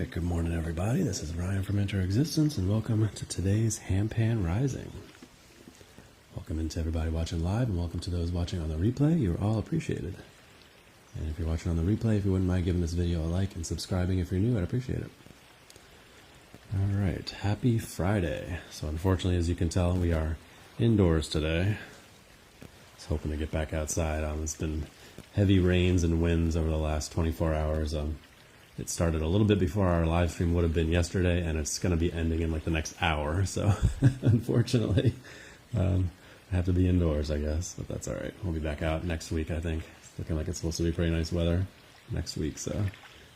Alright, good morning everybody. This is Ryan from Enter Existence and welcome to today's Handpan Rising. Welcome into everybody watching live and welcome to those watching on the replay. You're all appreciated. And if you're watching on the replay, if you wouldn't mind giving this video a like and subscribing if you're new, I'd appreciate it. Alright, happy Friday. So unfortunately, as you can tell, we are indoors today. I was hoping to get back outside. It's been heavy rains and winds over the last 24 hours. It started a little bit before our live stream would have been yesterday, and it's going to be ending in like the next hour. So unfortunately, I have to be indoors, I guess, but that's all right. We'll be back out next week, I think. It's looking like it's supposed to be pretty nice weather next week, so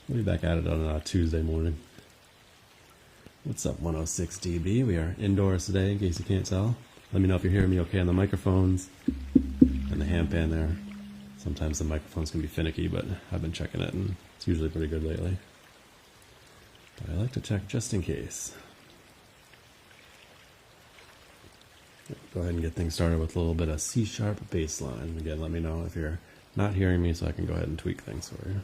we'll be back at it on Tuesday morning. What's up, 106 dB? We are indoors today, in case you can't tell. Let me know if you're hearing me okay on the microphones and the handpan there. Sometimes the microphones can be finicky, but I've been checking it, and it's usually pretty good lately. But I like to check just in case. Go ahead and get things started with a little bit of C-sharp bass line. Again, let me know if you're not hearing me so I can go ahead and tweak things for you.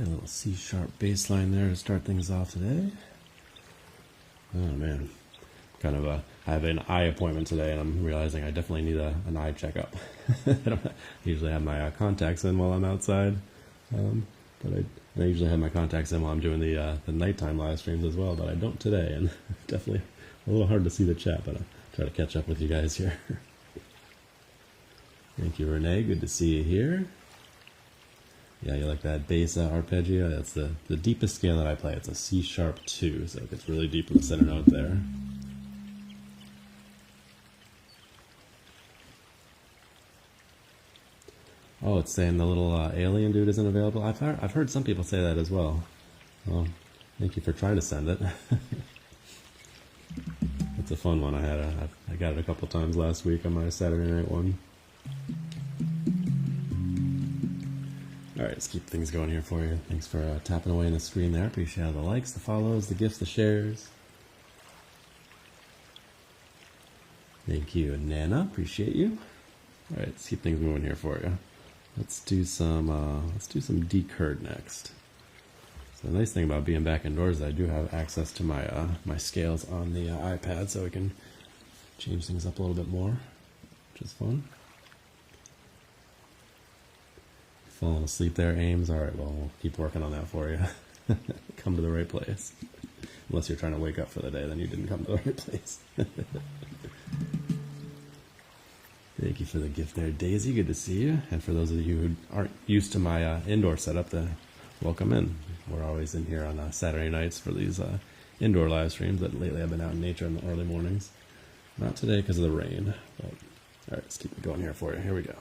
a little C-sharp bass line there to start things off today. Oh man, I have an eye appointment today, and I'm realizing I definitely need an eye checkup. I don't usually have my contacts in while I'm outside, but I usually have my contacts in while I'm doing the nighttime live streams as well, but I don't today, and definitely a little hard to see the chat, but I'll try to catch up with you guys here. Thank you, Renee. Good to see you here. Yeah, you like that bass arpeggio? That's the deepest scale that I play. It's a C-sharp 2, so it gets really deep in the center note there. Oh, it's saying the little alien dude isn't available. I've heard some people say that as well. Well, thank you for trying to send it. It's a fun one. I got it a couple times last week on my Saturday night one. All right, let's keep things going here for you. Thanks for tapping away on the screen there. Appreciate all the likes, the follows, the gifts, the shares. Thank you, Nana. Appreciate you. All right, let's keep things moving here for you. Let's do some decurd next. So the nice thing about being back indoors is I do have access to my my scales on the iPad, so we can change things up a little bit more, which is fun. Falling asleep there, Ames? All right, well, we'll keep working on that for you. Come to the right place. Unless you're trying to wake up for the day, then you didn't come to the right place. Thank you for the gift there, Daisy. Good to see you. And for those of you who aren't used to my indoor setup, welcome in. We're always in here on Saturday nights for these indoor live streams, but lately I've been out in nature in the early mornings. Not today because of the rain. But, all right, let's keep it going here for you. Here we go.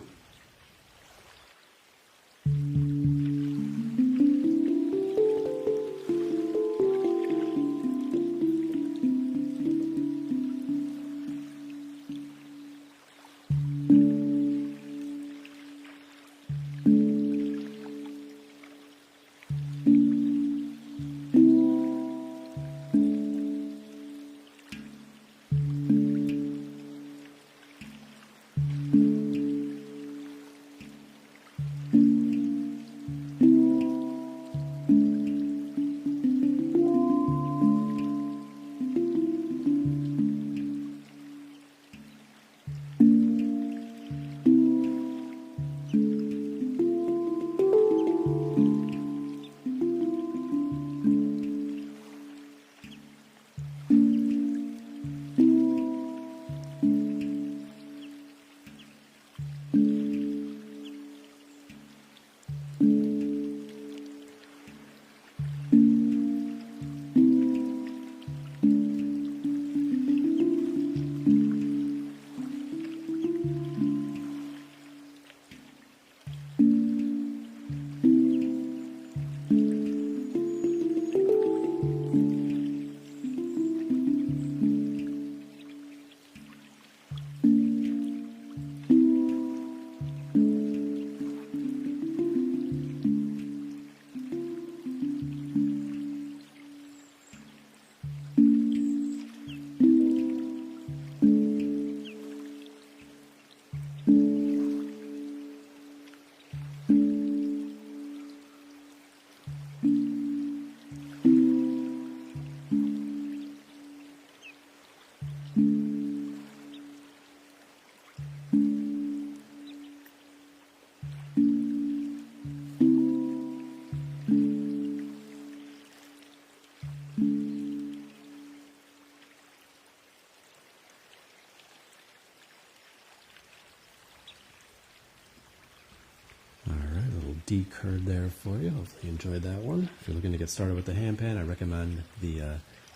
Decurd there for you. Hopefully you enjoyed that one. If you're looking to get started with the handpan, I recommend the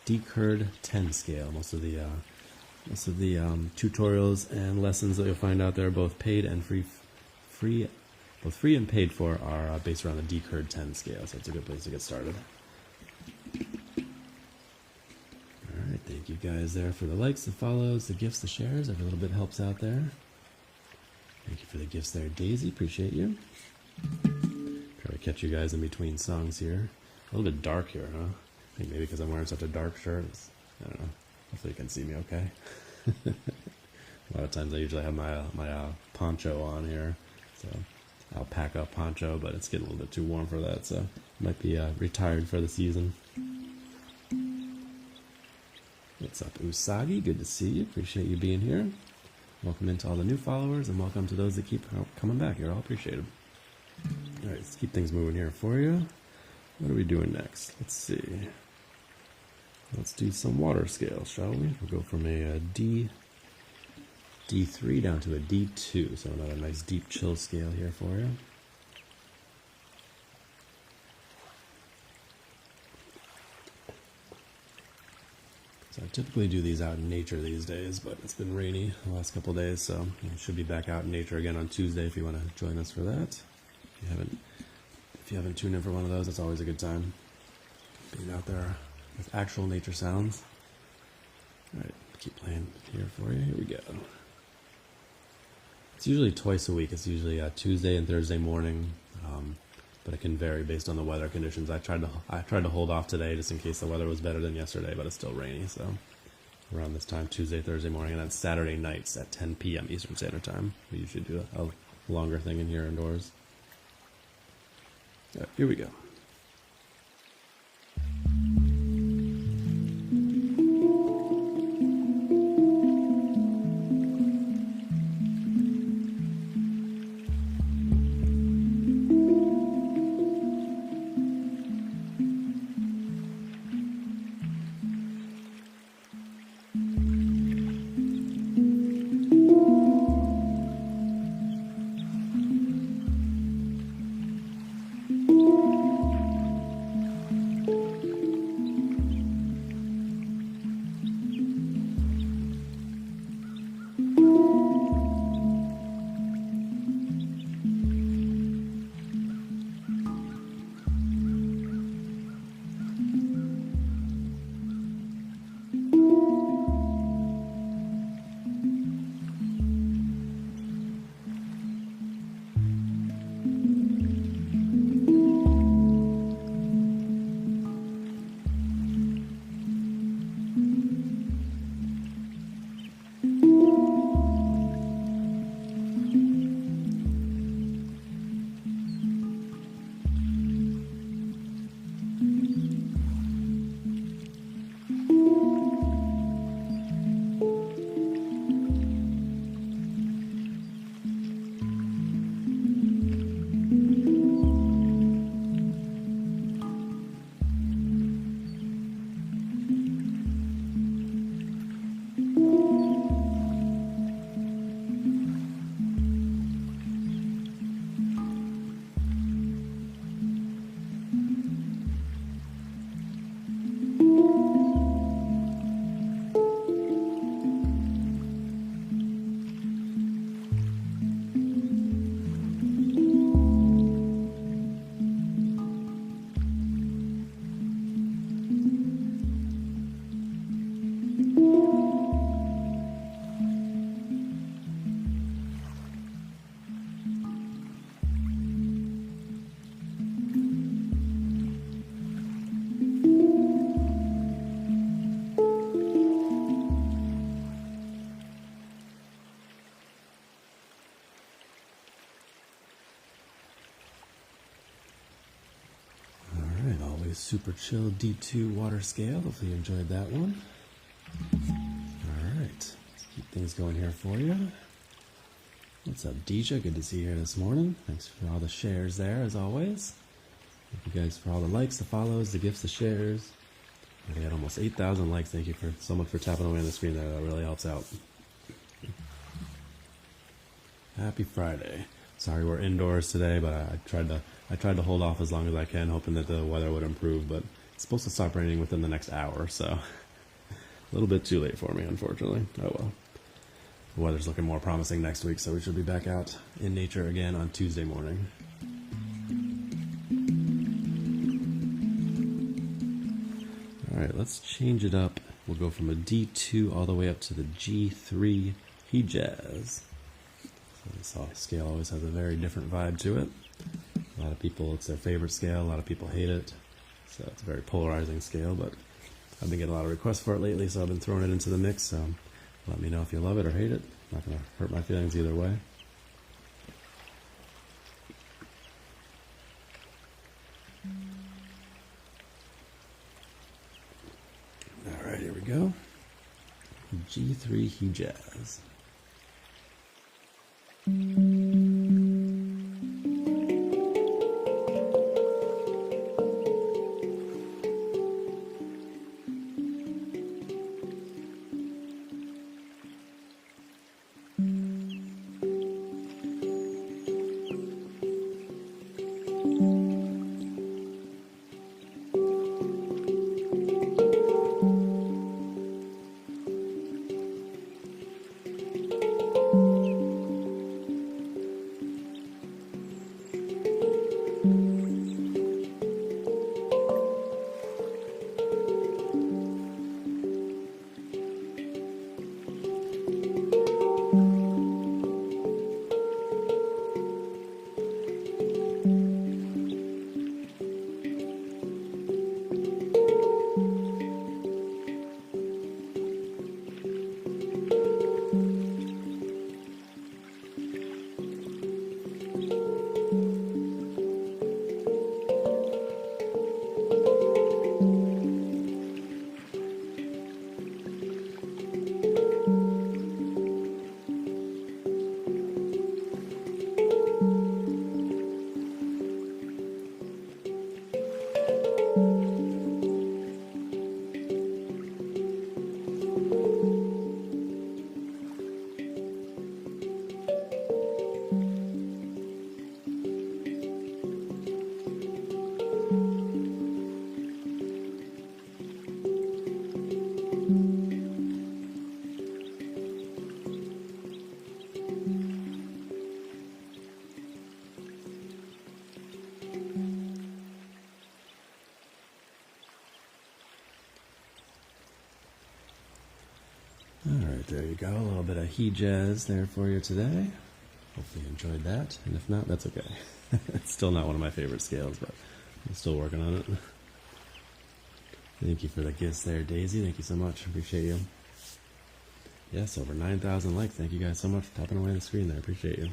Decurd 10 scale. Most of the tutorials and lessons that you'll find out there, both paid and free, both free and paid for, are based around the Decurd 10 scale. So it's a good place to get started. All right, thank you guys there for the likes, the follows, the gifts, the shares. Every little bit helps out there. Thank you for the gifts there, Daisy. Appreciate you. Try to catch you guys in between songs here. A little bit dark here, huh? I think maybe because I'm wearing such a dark shirt. I don't know. Hopefully you can see me okay. A lot of times I usually have my poncho on here, so alpaca poncho, but it's getting a little bit too warm for that, so might be retired for the season. What's up, Usagi? Good to see you. Appreciate you being here. Welcome into all the new followers, and welcome to those that keep coming back. You're all appreciated. All right, let's keep things moving here for you. What are we doing next? Let's see. Let's do some water scale, shall we? We'll go from a D3 down to a D2, so another nice deep chill scale here for you. So I typically do these out in nature these days, but it's been rainy the last couple of days, so we should be back out in nature again on Tuesday if you want to join us for that. If you haven't tuned in for one of those, it's always a good time being out there with actual nature sounds. All right, keep playing here for you. Here we go. It's usually twice a week. It's usually Tuesday and Thursday morning, but it can vary based on the weather conditions. I tried to hold off today just in case the weather was better than yesterday, but it's still rainy. So around this time, Tuesday, Thursday morning, and then Saturday nights at 10 p.m. Eastern Standard Time. We usually do a longer thing in here indoors. All right, here we go. Super chill D2 water scale. Hopefully you enjoyed that one. All right, let's keep things going here for you. What's up, Deja? Good to see you here this morning. Thanks for all the shares there, as always. Thank you guys for all the likes, the follows, the gifts, the shares. We had almost 8,000 likes. Thank you so much for tapping away on the screen there. That really helps out. Happy Friday. Sorry we're indoors today, but I tried to hold off as long as I can, hoping that the weather would improve, but it's supposed to stop raining within the next hour, so a little bit too late for me, unfortunately. Oh well. The weather's looking more promising next week, so we should be back out in nature again on Tuesday morning. Alright, let's change it up. We'll go from a D2 all the way up to the G3 Hijaz. So this scale always has a very different vibe to it. A lot of people, it's their favorite scale. A lot of people hate it. So it's a very polarizing scale, but I've been getting a lot of requests for it lately, so I've been throwing it into the mix. So let me know if you love it or hate it. Not going to hurt my feelings either way. go. G3 Hejaz. Alright, there you go. A little bit of Hejaz there for you today. Hopefully you enjoyed that. And if not, that's okay. It's still not one of my favorite scales, but I'm still working on it. Thank you for the gifts there, Daisy. Thank you so much. Appreciate you. Yes, over 9,000 likes. Thank you guys so much for tapping away on the screen there. Appreciate you.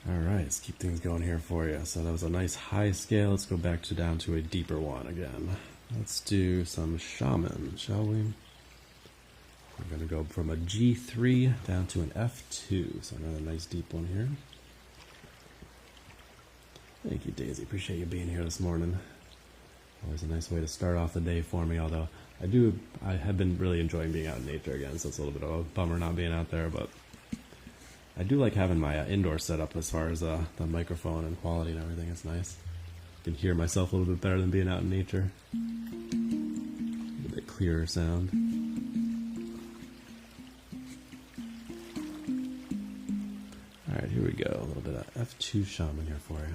Alright, let's keep things going here for you. So that was a nice high scale. Let's go back down to a deeper one again. Let's do some shaman, shall we? We're going to go from a G3 down to an F2. So another nice deep one here. Thank you, Daisy. Appreciate you being here this morning. Always a nice way to start off the day for me, although I have been really enjoying being out in nature again, so it's a little bit of a bummer not being out there, but I do like having my indoor setup as far as the microphone and quality and everything. It's nice. I can hear myself a little bit better than being out in nature. A bit clearer sound. Alright, here we go. A little bit of F2 shaman here for you.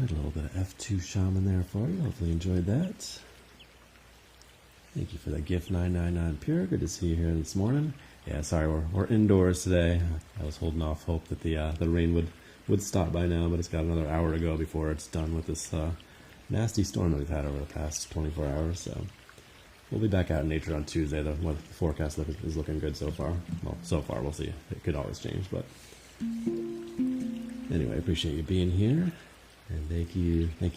Alright, a little bit of F2 Shaman there for you. Hopefully you enjoyed that. Thank you for that gift, 999 Pure. Good to see you here this morning. Yeah, sorry, we're indoors today. I was holding off hope that the rain would stop by now, but it's got another hour to go before it's done with this nasty storm that we've had over the past 24 hours. So we'll be back out in nature on Tuesday. The forecast is looking good so far. Well, so far, we'll see. It could always change, but anyway, I appreciate you being here. And thank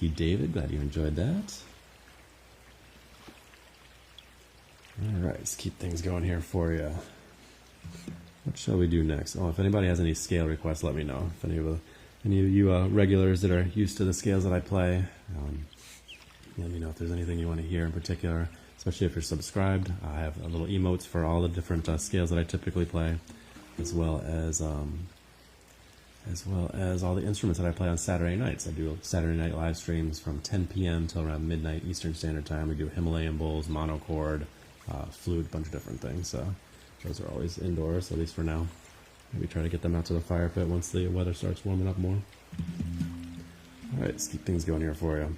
you, David. Glad you enjoyed that. All right, let's keep things going here for you. What shall we do next? Oh, if anybody has any scale requests, let me know. If any of you regulars that are used to the scales that I play, let me know if there's anything you want to hear in particular, especially if you're subscribed. I have little emotes for all the different scales that I typically play, as well as all the instruments that I play on Saturday nights. I do Saturday night live streams from 10 p.m. till around midnight Eastern Standard Time. We do Himalayan bowls, monochord, flute, bunch of different things. So those are always indoors, at least for now. Maybe try to get them out to the fire pit once the weather starts warming up more. All right, let's keep things going here for you.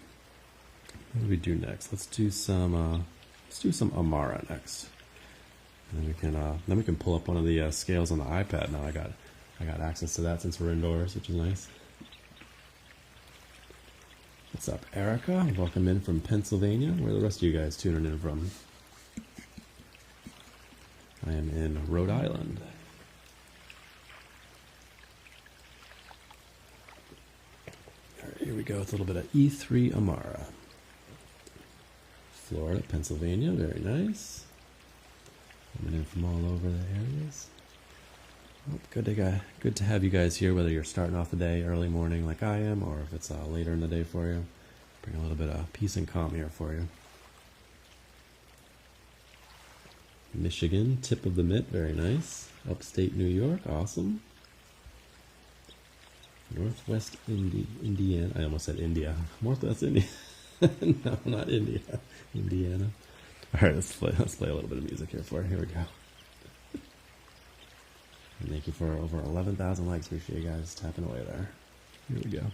What do we do next? Let's do some Amara next. And then we can pull up one of the scales on the iPad. Now I got access to that since we're indoors, which is nice. What's up, Erica? Welcome in from Pennsylvania. Where are the rest of you guys tuning in from? I am in Rhode Island. All right, here we go with a little bit of E3 Amara. Florida, Pennsylvania, very nice. Coming in from all over the areas. Well, good to have you guys here, whether you're starting off the day early morning like I am, or if it's later in the day for you. Bring a little bit of peace and calm here for you. Michigan, tip of the mitt, very nice. Upstate New York, awesome. Northwest Indiana, I almost said India. Northwest India. No, not India. Indiana. All right, let's play a little bit of music here for you. Here we go. And thank you for over 11,000 likes. Appreciate you guys tapping away there. Here we go.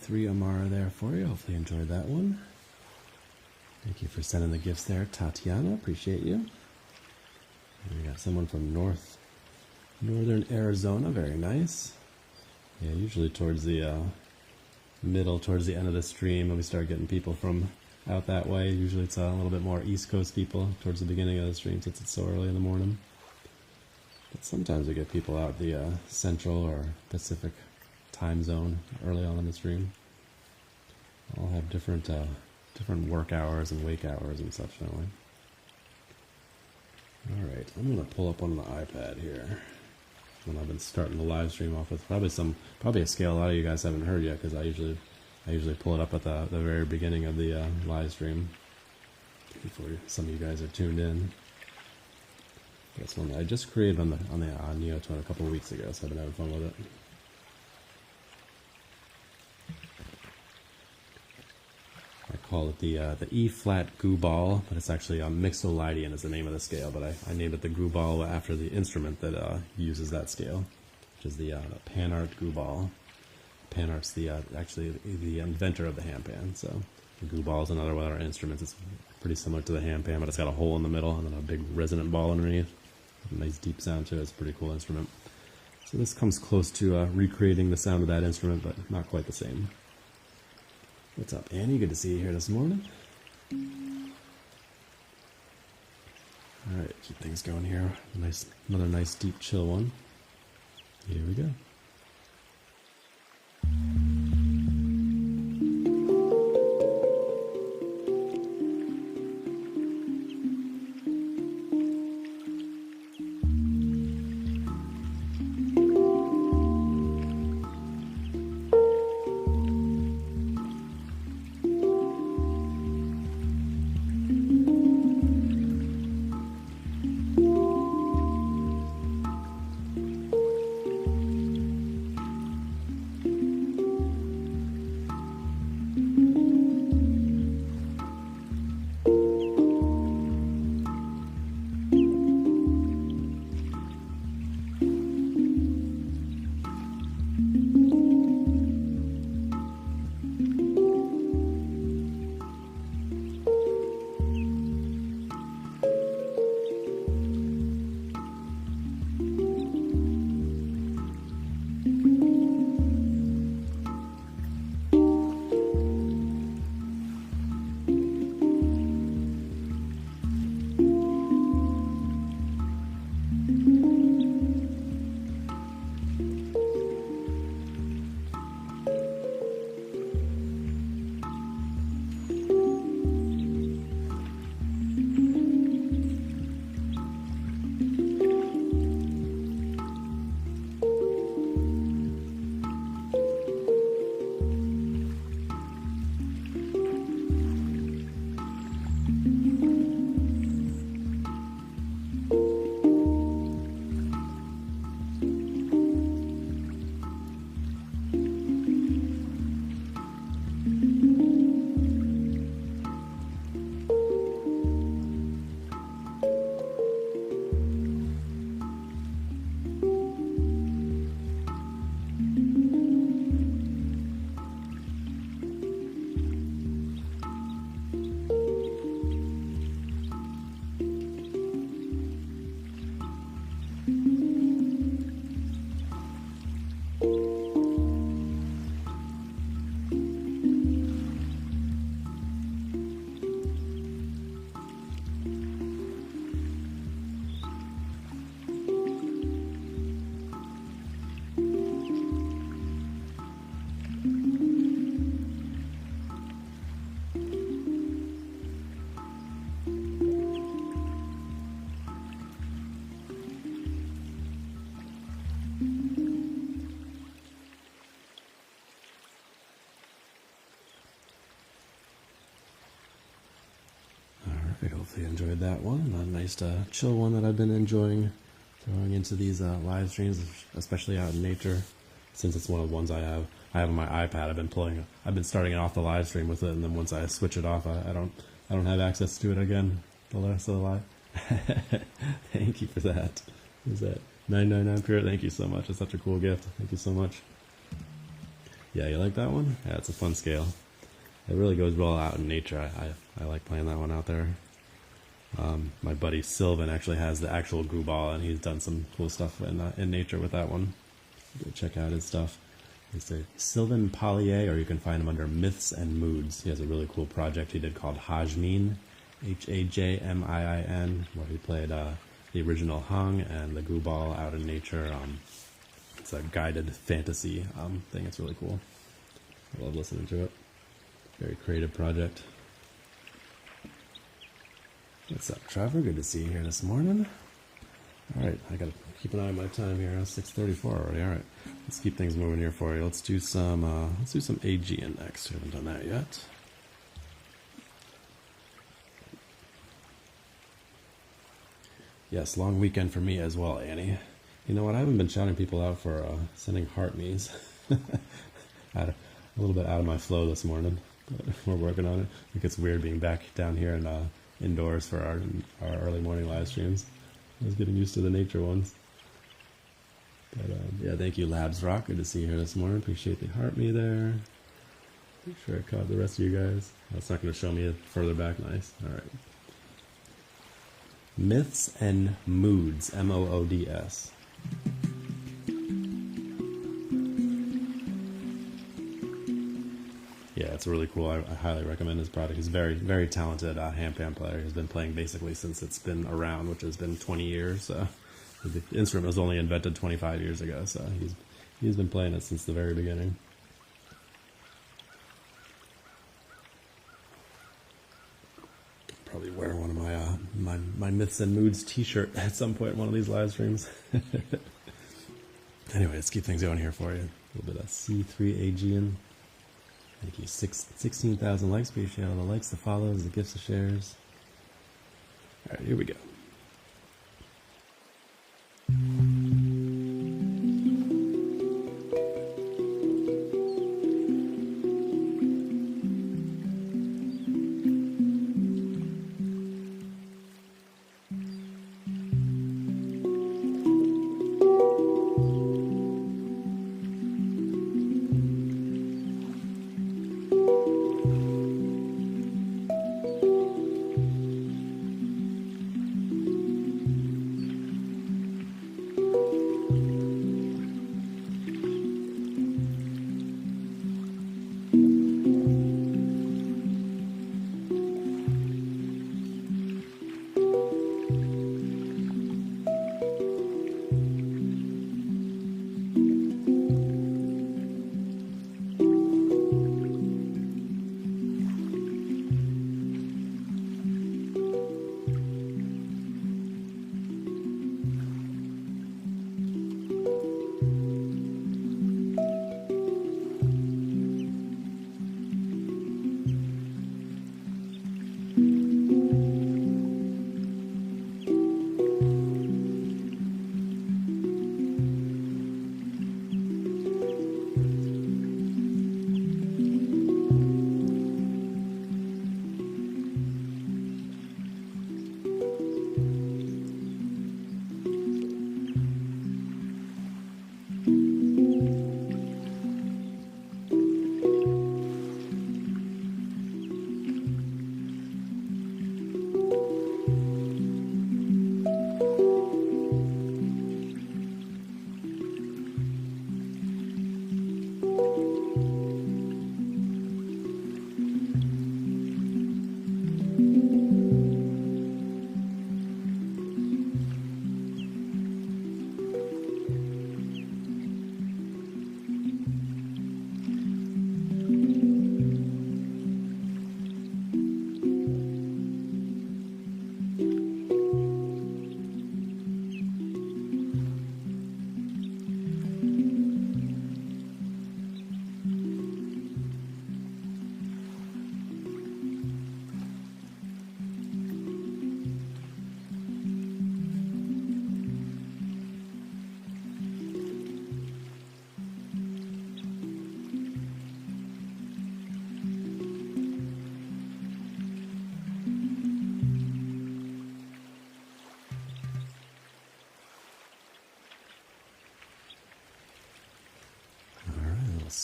3 Amara there for you. Hopefully you enjoyed that one. Thank you for sending the gifts there, Tatiana. Appreciate you. And we got someone from northern Arizona. Very nice. Yeah, usually towards the towards the end of the stream, when we start getting people from out that way. Usually it's a little bit more East Coast people towards the beginning of the stream since it's so early in the morning. But sometimes we get people out the Central or Pacific time zone early on in the stream. All have different work hours and wake hours and such, don't we? Alright, I'm going to pull up on the iPad here. When I've been starting the live stream off with probably a scale a lot of you guys haven't heard yet, because I usually pull it up at the very beginning of the live stream before some of you guys are tuned in. That's one that I just created on the Neotone a couple of weeks ago, so I've been having fun with it. I call it the E flat goo ball, but it's actually Mixolydian is the name of the scale, but I named it the goo ball after the instrument that uses that scale, which is the PANArt goo ball. PANArt's actually the inventor of the handpan, so the goo ball is another one of our instruments. It's pretty similar to the handpan, but it's got a hole in the middle and then a big resonant ball underneath. A nice deep sound to it. It's a pretty cool instrument. So this comes close to recreating the sound of that instrument, but not quite the same. What's up, Annie? Good to see you here this morning. Alright, keep things going here. Another nice deep chill one. Here we go. Hopefully you enjoyed that one. A nice chill one that I've been enjoying throwing into these live streams, especially out in nature, since it's one of the ones I have on my iPad. I've been starting it off the live stream with it, and then once I switch it off, I don't have access to it again the rest of the live. Thank you for that. Is that 999 Pure? Thank you so much. It's such a cool gift. Thank you so much. Yeah, you like that one? Yeah, it's a fun scale. It really goes well out in nature. I like playing that one out there. My buddy Sylvan actually has the actual glue ball, and he's done some cool stuff in nature with that one. Go check out his stuff. It's a Sylvan Pollier, or you can find him under Myths and Moods. He has a really cool project he did called Hajmin, Hajmiin, where he played the original Hung and the glue ball out in nature. It's a guided fantasy thing. It's really cool. I love listening to it. Very creative project. What's up, Trevor? Good to see you here this morning. All right, I gotta keep an eye on my time here. It's 6:34 already. All right, let's keep things moving here for you. Let's do some AGN next. We haven't done that yet. Yes, long weekend for me as well, Annie. You know what? I haven't been shouting people out for sending heart me's. Had a little bit out of my flow this morning, but we're working on it. I think it's weird being back down here and indoors for our early morning live streams. I was getting used to the nature ones. But yeah, thank you, Labs Rock. Good to see you here this morning. Appreciate the heart me there. Make sure I caught the rest of you guys. That's not going to show me it further back. Nice. All right. Myths and Moods, Moods. Yeah, it's really cool. I highly recommend his product. He's very, very talented handpan player. He's been playing basically since it's been around, which has been 20 years. The instrument was only invented 25 years ago, so he's been playing it since the very beginning. Probably wear one of my Myths and Moods t-shirt at some point in one of these live streams. Anyway, let's keep things going here for you. A little bit of C3AGN. Thank you. 16,000 likes. Appreciate all the likes, the follows, the gifts, the shares. All right, here we go.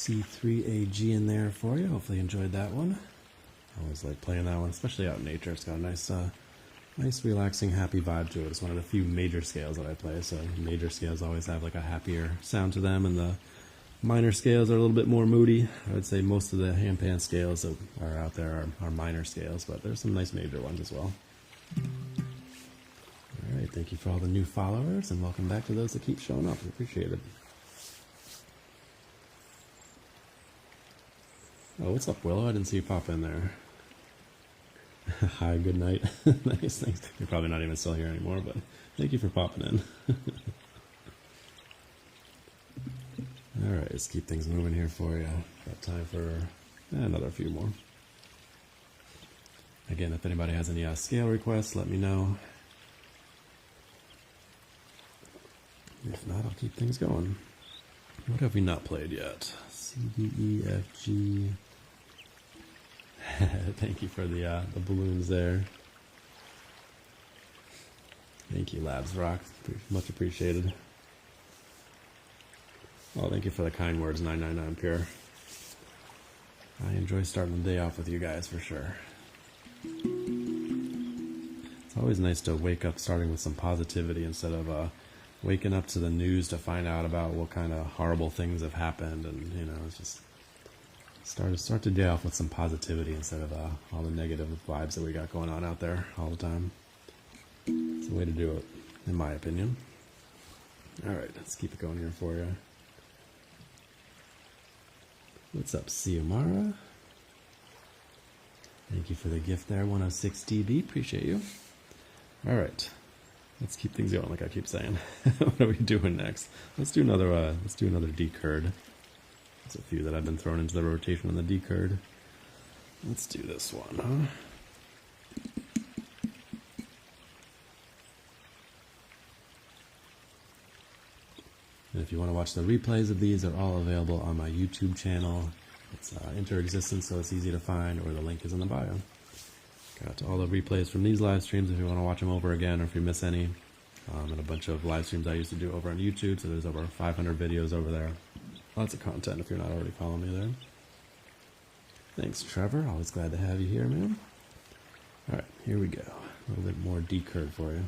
C3AG in there for you. Hopefully you enjoyed that one. I always like playing that one, especially out in nature. It's got a nice relaxing, happy vibe to it. It's one of the few major scales that I play, so major scales always have like a happier sound to them, and the minor scales are a little bit more moody. I would say most of the handpan scales that are out there are minor scales, but there's some nice major ones as well. Alright, thank you for all the new followers, and welcome back to those that keep showing up. We appreciate it. Oh, what's up, Willow? I didn't see you pop in there. Hi, good night. Nice, thanks. You're probably not even still here anymore, but thank you for popping in. Alright, let's keep things moving here for you. Got time for another few more. Again, if anybody has any scale requests, let me know. If not, I'll keep things going. What have we not played yet? C, D, E, F, G. Thank you for the balloons there. Thank you, Labs Rock. Much appreciated. Oh, thank you for the kind words, 999 Pure. I enjoy starting the day off with you guys for sure. It's always nice to wake up starting with some positivity instead of waking up to the news to find out about what kind of horrible things have happened, and you know, it's just start the day off with some positivity instead of all the negative vibes that we got going on out there all the time. It's the way to do it, in my opinion. Alright, let's keep it going here for you. What's up, Siamara? Thank you for the gift there, 106 DB. Appreciate you. Alright, let's keep things going like I keep saying. What are we doing next? Let's do another D-curd. There's a few that I've been thrown into the rotation on the D-curd. Let's do this one, huh? And if you want to watch the replays of these, they're all available on my YouTube channel. It's Interexistence, so it's easy to find, or the link is in the bio. Got all the replays from these live streams if you want to watch them over again, or if you miss any. And a bunch of live streams I used to do over on YouTube, so there's over 500 videos over there. Lots of content if you're not already following me there. Thanks, Trevor. Always glad to have you here, man. Alright, here we go. A little bit more D-curd for you.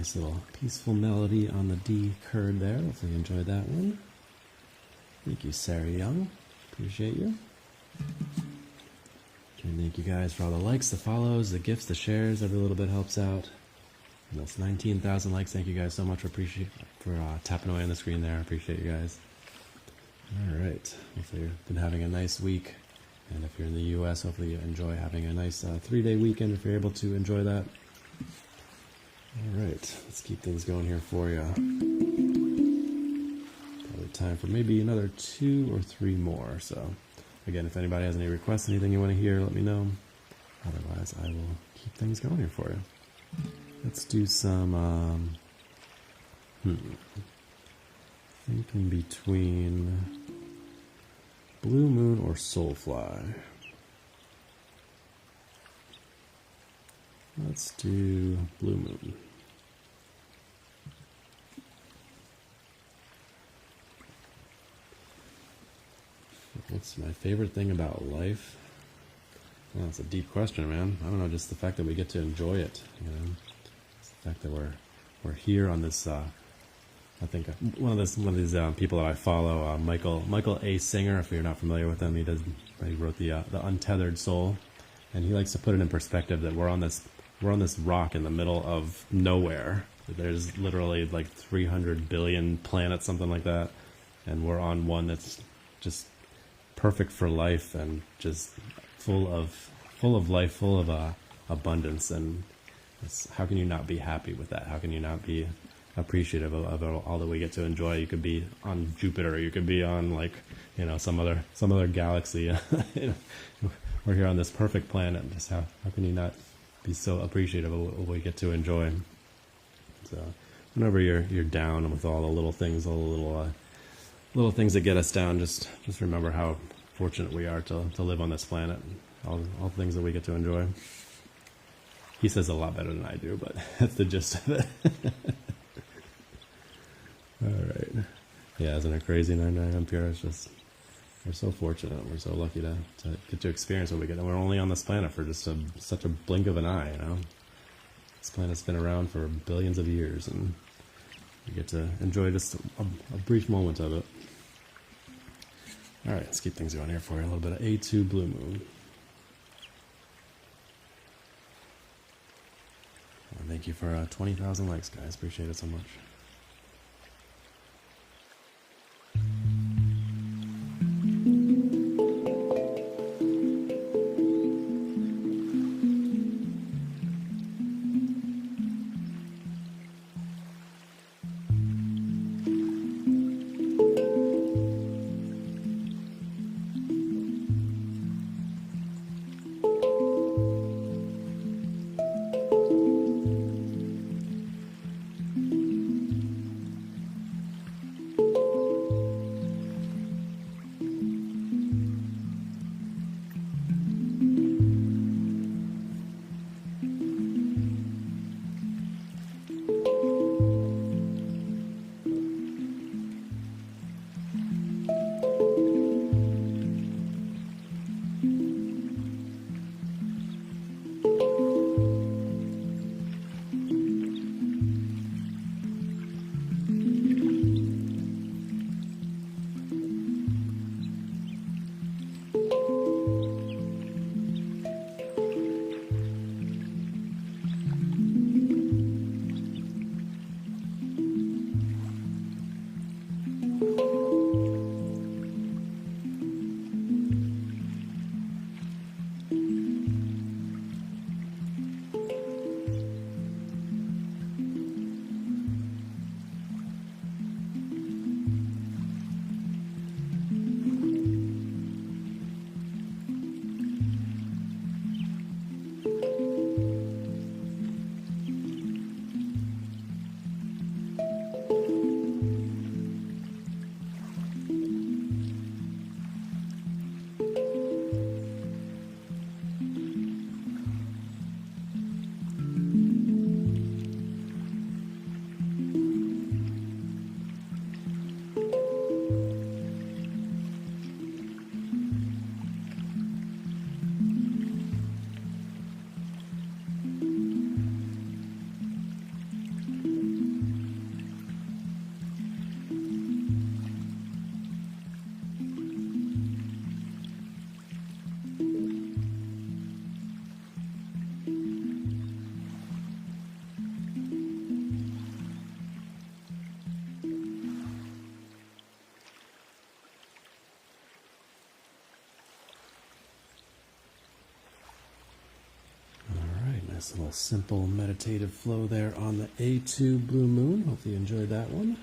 Nice little peaceful melody on the D chord there. Hopefully you enjoyed that one. Thank you, Sarah Young. Appreciate you. And thank you guys for all the likes, the follows, the gifts, the shares. Every little bit helps out. Almost 19,000 likes. Thank you guys so much for tapping away on the screen there. I appreciate you guys. All right. Hopefully you've been having a nice week. And if you're in the U.S., hopefully you enjoy having a nice 3-day weekend if you're able to enjoy that. All right. Let's keep things going here for you. Probably time for maybe another 2 or 3 more. So, again, if anybody has any requests, anything you want to hear, let me know. Otherwise, I will keep things going here for you. Let's do some, thinking between Blue Moon or Soulfly. Let's do Blue Moon. What's my favorite thing about life? Well, that's a deep question, man. I don't know, just the fact that we get to enjoy it, you know. It's the fact that we're here on this. I think one of these people that I follow, Michael A. Singer. If you're not familiar with him, he wrote the Untethered Soul, and he likes to put it in perspective that we're on this rock in the middle of nowhere. There's literally like 300 billion planets, something like that, and we're on one that's just perfect for life and just full of life, full of abundance. And how can you not be happy with that? How can you not be appreciative of all that we get to enjoy? You could be on Jupiter, you could be on, like, you know, some other galaxy. You know, we're here on this perfect planet. Just how can you not be so appreciative of what we get to enjoy? So whenever you're down with all the little things, all the little things that get us down, just remember how fortunate we are to live on this planet, and all the things that we get to enjoy. He says a lot better than I do, but that's the gist of it. All right. Yeah, isn't it crazy? 99 Ampere. It's just, we're so fortunate. We're so lucky to get to experience what we get. And we're only on this planet for just such a blink of an eye, you know? This planet's been around for billions of years, and we get to enjoy just a brief moment of it. All right, let's keep things going here for you. A little bit of A2 Blue Moon. Well, thank you for 20,000 likes, guys. Appreciate it so much. a little simple meditative flow there on the A2 Blue Moon. Hope you enjoyed that one.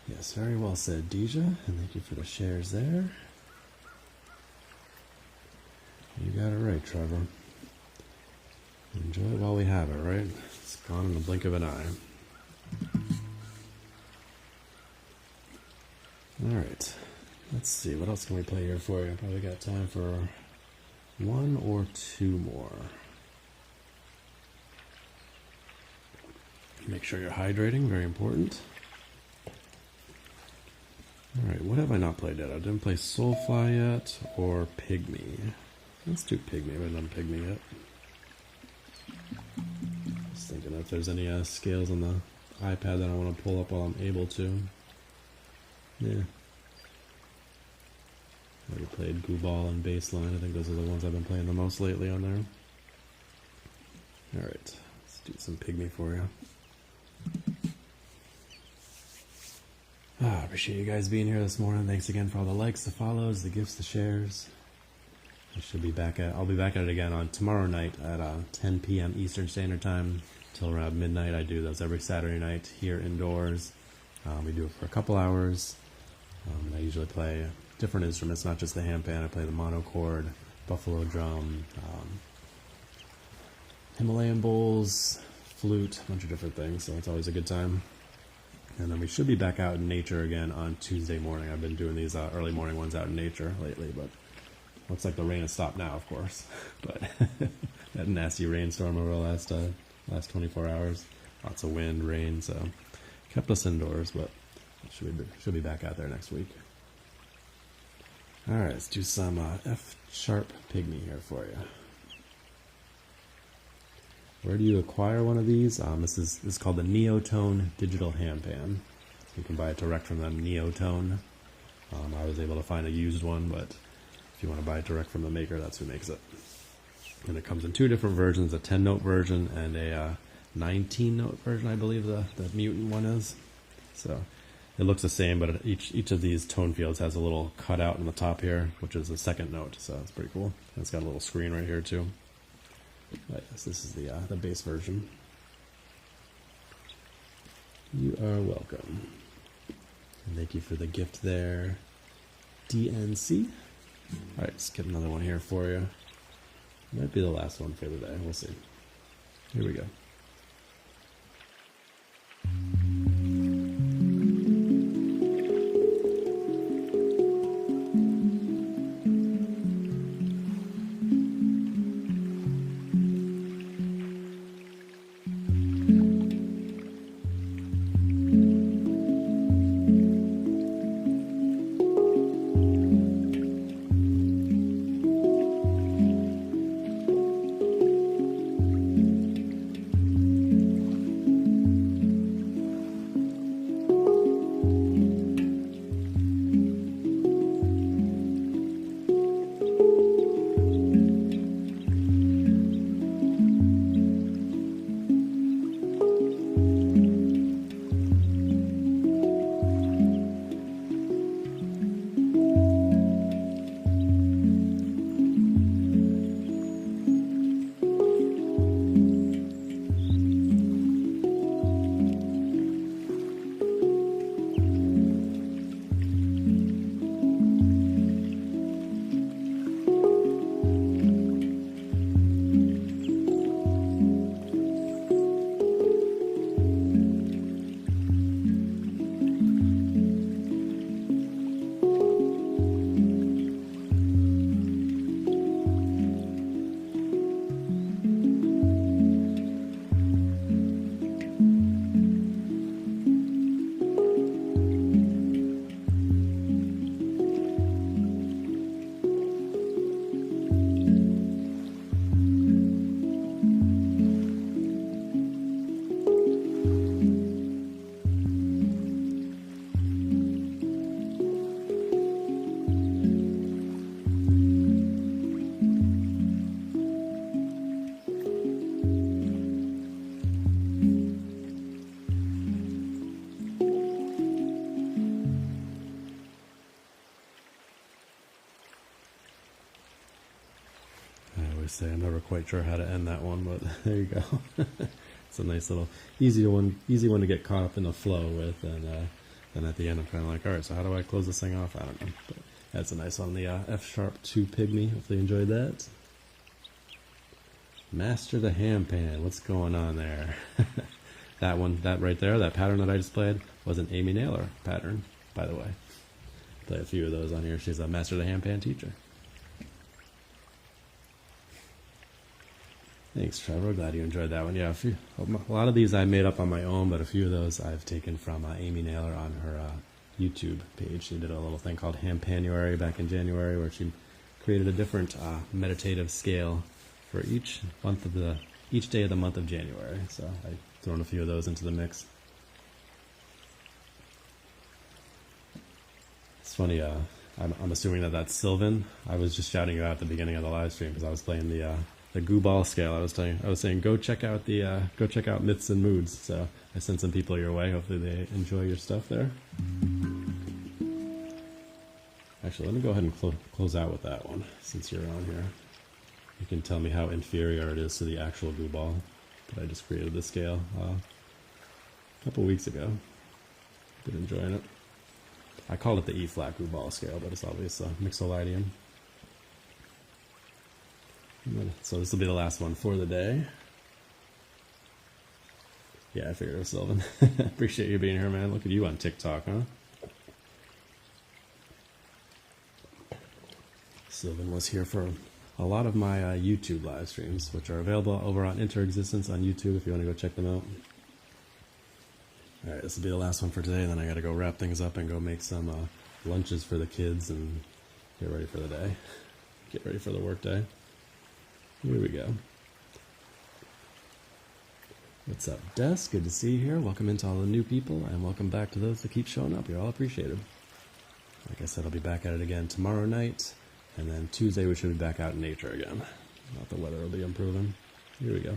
Yes, very well said, Deja, and thank you for the shares there. You got it right, Trevor. Enjoy it while we have it, right? It's gone in the blink of an eye. Alright, let's see, what else can we play here for you? Probably got time for one or two more. Make sure you're hydrating, very important. Alright, what have I not played yet? I didn't play Soulfly yet, or Pygmy. Let's do Pygmy, I haven't done Pygmy yet. Just thinking if there's any scales on the iPad that I want to pull up while I'm able to. Yeah. I already played Gooball and Baseline. I think those are the ones I've been playing the most lately on there. Alright, let's do some Pygmy for you. Appreciate you guys being here this morning. Thanks again for all the likes, the follows, the gifts, the shares. I'll be back at it again on tomorrow night at 10 p.m. Eastern Standard Time till around midnight. I do those every Saturday night here indoors. We do it for a couple hours. I usually play different instruments, not just the handpan. I play the monochord, buffalo drum, Himalayan bowls, flute, a bunch of different things. So it's always a good time. And then we should be back out in nature again on Tuesday morning. I've been doing these early morning ones out in nature lately, but looks like the rain has stopped now, of course. But that nasty rainstorm over the last 24 hours. Lots of wind, rain, so kept us indoors, but should be back out there next week. All right, let's do some F-sharp Pygmy here for you. Where do you acquire one of these? This is called the Neotone digital handpan. You can buy it direct from them, Neotone. I was able to find a used one, but if you want to buy it direct from the maker, that's who makes it. And it comes in two different versions, a 10-note version and a 19-note version, I believe the mutant one is. So it looks the same, but each of these tone fields has a little cutout in the top here, which is the second note, so it's pretty cool. And it's got a little screen right here too. But yes, this is the base version. You are welcome. And thank you for the gift there, DNC. Alright, let's get another one here for you. Might be the last one for the day, we'll see. Here we go. say I'm never quite sure how to end that one, but there you go. It's a nice little easy one to get caught up in the flow with, and then at the end I'm kind of like, all right, so how do I close this thing off? I don't know. But that's a nice one. The F#2 Pygmy. Hopefully you enjoyed that. Master the Handpan. What's going on there? That one, that right there, that pattern that I displayed was an Amy Naylor pattern, by the way. Play a few of those on here. She's a Master the Handpan teacher. Thanks, Trevor. Glad you enjoyed that one. Yeah, a lot of these I made up on my own, but a few of those I've taken from Amy Naylor on her YouTube page. She did a little thing called Handpanuary back in January, where she created a different meditative scale for each day of the month of January. So I've thrown a few of those into the mix. It's funny. I'm assuming that that's Sylvan. I was just shouting you out at the beginning of the live stream because I was playing the goo ball scale. I was saying go check out Myths and Moods. So I sent some people your way. Hopefully they enjoy your stuff there. Actually, let me go ahead and close out with that one since you're on here. You can tell me how inferior it is to the actual goo ball, but I just created the scale a couple weeks ago. Been enjoying it. I call it the E-flat goo ball scale, but it's obviously mixolydian. So this will be the last one for the day. Yeah, I figured it was Sylvan. Appreciate you being here, man. Look at you on TikTok, huh? Sylvan was here for a lot of my YouTube live streams, which are available over on Interexistence on YouTube if you want to go check them out. All right, this will be the last one for today, and then I got to go wrap things up and go make some lunches for the kids and get ready for the day. Get ready for the work day. Here we go. What's up, Des? Good to see you here. Welcome into all the new people, and welcome back to those that keep showing up. You're all appreciated. Like I said, I'll be back at it again tomorrow night, and then Tuesday we should be back out in nature again. Not the weather will be improving. Here we go.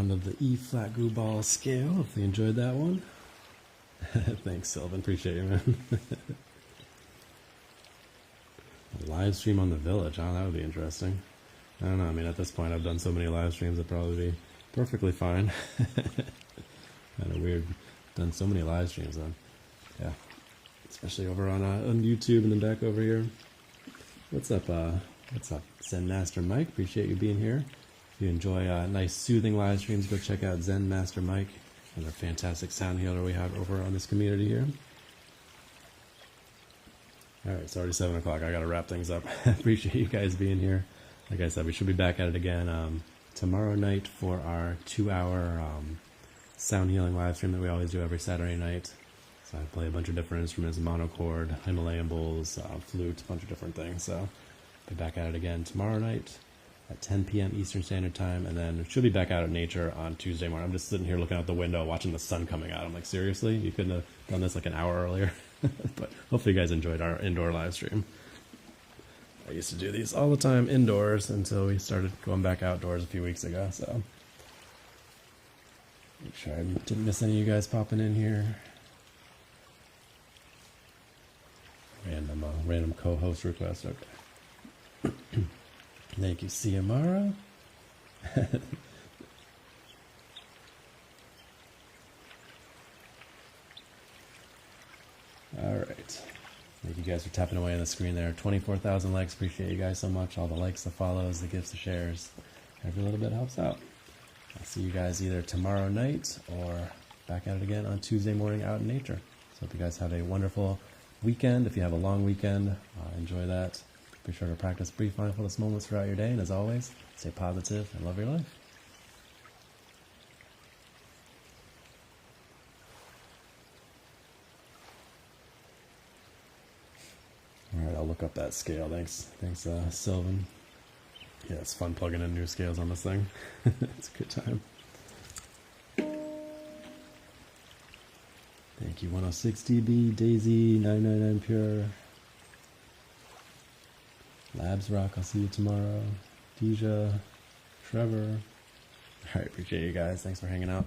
round of the E flat groove ball scale. Hopefully you enjoyed that one. Thanks, Sylvan. Appreciate you, man. A live stream on the village. Oh, that would be interesting. I don't know. I mean, at this point, I've done so many live streams, it'd probably be perfectly fine. Kind of weird. Done so many live streams, though. Yeah. Especially over on YouTube and then back over here. What's up, Zen Master Mike? Appreciate you being here. If you enjoy nice soothing live streams, go check out Zen Master Mike, another fantastic sound healer we have over on this community here. Alright, it's already 7 o'clock. I gotta wrap things up. Appreciate you guys being here. Like I said, we should be back at it again tomorrow night for our 2-hour sound healing live stream that we always do every Saturday night. So I play a bunch of different instruments, monochord, Himalayan bowls, flute, a bunch of different things. So be back at it again tomorrow night at 10 p.m. Eastern Standard Time, and then should be back out at nature on Tuesday morning. I'm just sitting here looking out the window, watching the sun coming out. I'm like, seriously? You couldn't have done this like an hour earlier? But hopefully you guys enjoyed our indoor live stream. I used to do these all the time indoors until we started going back outdoors a few weeks ago. So make sure I didn't miss any of you guys popping in here. Random co-host request. Okay. Thank you, Ciamara. All right. Thank you guys for tapping away on the screen there. 24,000 likes. Appreciate you guys so much. All the likes, the follows, the gifts, the shares. Every little bit helps out. I'll see you guys either tomorrow night or back at it again on Tuesday morning out in nature. So hope you guys have a wonderful weekend. If you have a long weekend, enjoy that. Be sure to practice brief mindfulness moments throughout your day. And as always, stay positive and love your life. All right, I'll look up that scale. Thanks, Sylvan. Yeah, it's fun plugging in new scales on this thing. It's a good time. Thank you, 106 dB, Daisy, 999 Pure. Labs Rock, I'll see you tomorrow. Deja, Trevor. All right, appreciate you guys. Thanks for hanging out.